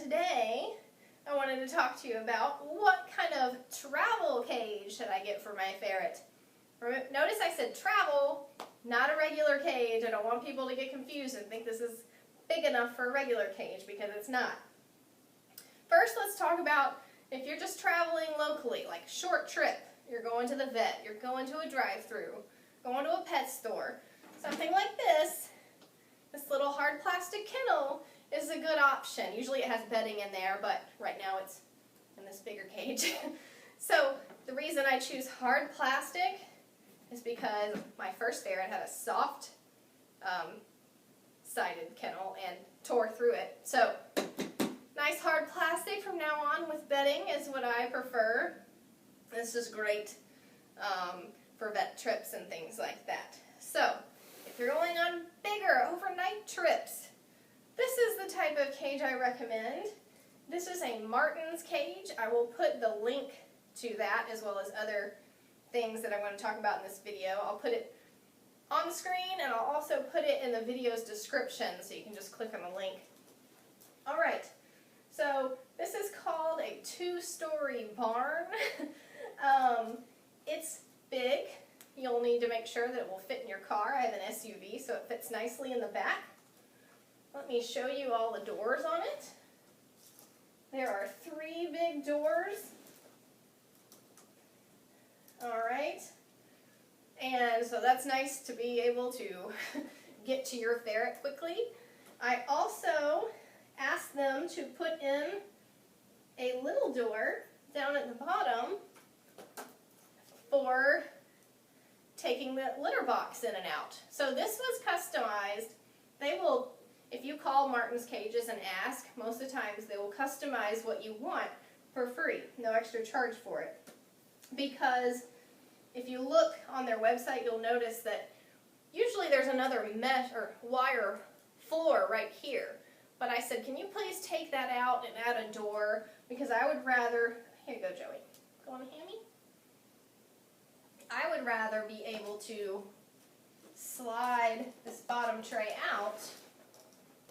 today I wanted to talk to you about what kind of travel cage should I get for my ferret. Notice I said travel, not a regular cage. I don't want people to get confused and think this is big enough for a regular cage, because it's not. First, let's talk about if you're just traveling locally, like a short trip. You're going to the vet, you're going to a drive-through, going to a pet store. Something like this little hard plastic kennel is a good option. Usually it has bedding in there, but right now it's in this bigger cage. So the reason I choose hard plastic is because my first ferret had a soft sided kennel and tore through it. So nice hard plastic from now on with bedding is what I prefer. This is great for vet trips and things like that. So if you're going on bigger overnight trips, this is the type of cage I recommend. This is a Martin's cage. I will put the link to that as well as other things that I'm going to talk about in this video. I'll put it on the screen, and I'll also put it in the video's description so you can just click on the link. Alright, so this is called a 2-story barn. It's big. You'll need to make sure that it will fit in your car. I have an SUV, so it fits nicely in the back. Let me show you all the doors on it. There are 3 big doors. Alright. And so that's nice to be able to get to your ferret quickly. I also asked them to put in a little door down at the bottom for taking the litter box in and out. So this was customized. They will, if you call Martin's Cages and ask, most of the times they will customize what you want for free, no extra charge for it. Because if you look on their website, you'll notice that usually there's another mesh or wire floor right here. But I said, can you please take that out and add a door? Because I would rather, here you go, Joey, go on a hammy. I would rather be able to slide this bottom tray out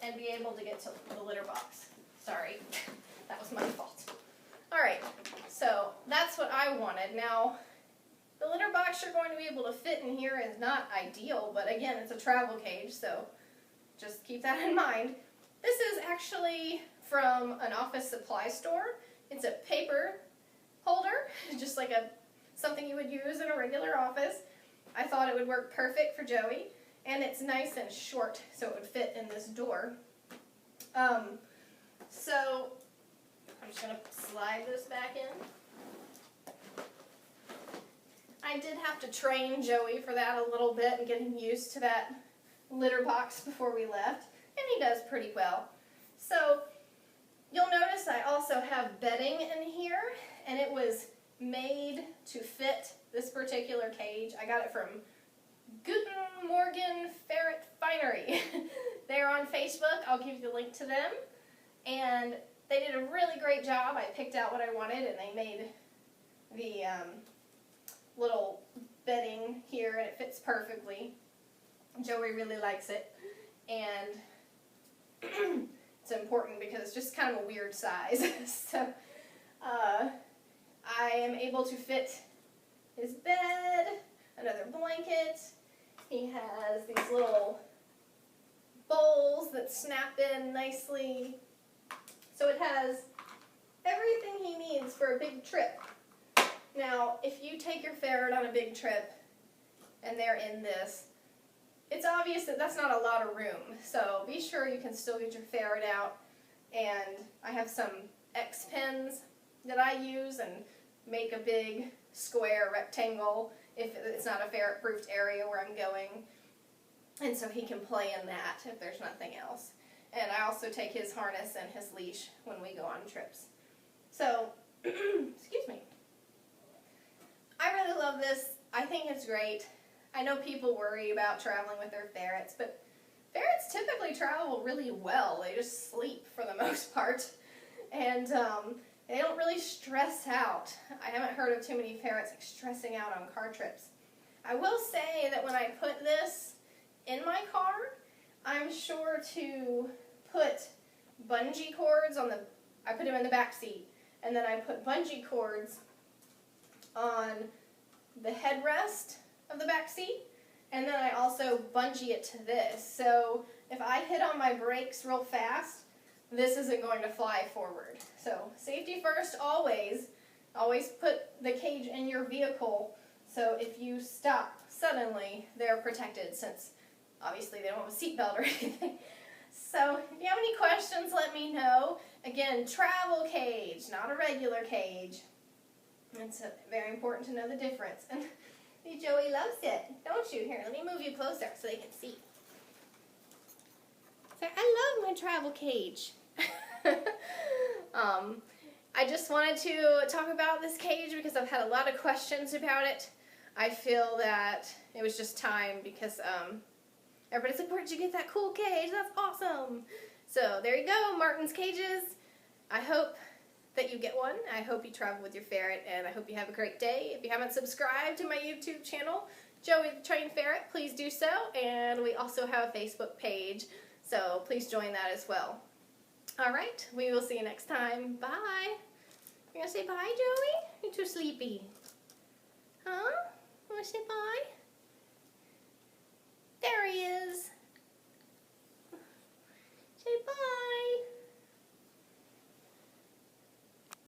and be able to get to the litter box. Sorry, that was my fault. Alright, so that's what I wanted. Now, the litter box you're going to be able to fit in here is not ideal, but again, it's a travel cage, so just keep that in mind. This is actually from an office supply store. It's a paper holder, just like something you would use in a regular office. I thought it would work perfect for Joey, and it's nice and short, so it would fit in this door. So I'm just going to slide this back in. I did have to train Joey for that a little bit and get him used to that litter box before we left, and he does pretty well. So you'll notice I also have bedding in here, and it was made to fit this particular cage. I got it from Guten Morgen Ferret Finery. They're on Facebook. I'll give you the link to them. And they did a really great job. I picked out what I wanted, and they made the little bedding here, and it fits perfectly. Joey really likes it. And it's important because it's just kind of a weird size. So I am able to fit his bed, another blanket. He has these little bowls that snap in nicely. So it has everything he needs for a big trip. Now, if you take your ferret on a big trip and they're in this, it's obvious that that's not a lot of room. So be sure you can still get your ferret out. And I have some X pens that I use and make a big square rectangle if it's not a ferret-proofed area where I'm going. And so he can play in that if there's nothing else. And I also take his harness and his leash when we go on trips. So, excuse me. I really love this. I think it's great. I know people worry about traveling with their ferrets, but ferrets typically travel really well. They just sleep for the most part. And they don't really stress out. I haven't heard of too many ferrets stressing out on car trips. I will say that when I put this in my car, I'm sure to put bungee cords on the I put him in the back seat, and then I put bungee cords on the headrest of the back seat, and then I also bungee it to this. So if I hit on my brakes real fast, this isn't going to fly forward. So safety first, always. Always put the cage in your vehicle, so if you stop suddenly, they're protected, since obviously they don't have a seatbelt or anything. So if you have any questions, let me know. Again, travel cage, not a regular cage. It's very important to know the difference. And Joey loves it, don't you? Here, let me move you closer so they can see. So I love my travel cage. I just wanted to talk about this cage because I've had a lot of questions about it. I feel that it was just time because everybody's like, where'd you get that cool cage? That's awesome. So there you go, Martin's Cages. I hope that you get one. I hope you travel with your ferret, and I hope you have a great day. If you haven't subscribed to my YouTube channel, Joey the Trained Ferret, please do so. And we also have a Facebook page, so please join that as well. All right, we will see you next time. Bye. You gonna say bye, Joey? You're too sleepy. Huh? Wanna say bye?